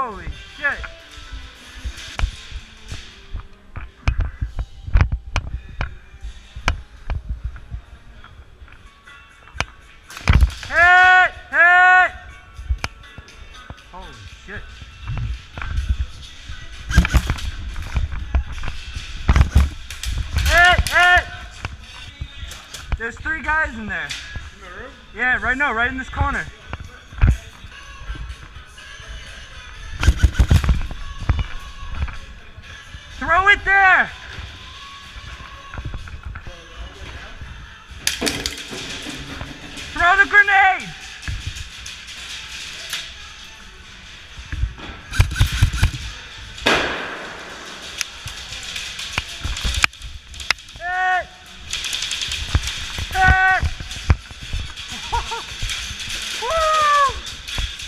Holy shit. Hit! Hit! Holy shit. Hit! Hit! There's 3 guys in there. In the room? Yeah, right now, right in this corner. Throw it there!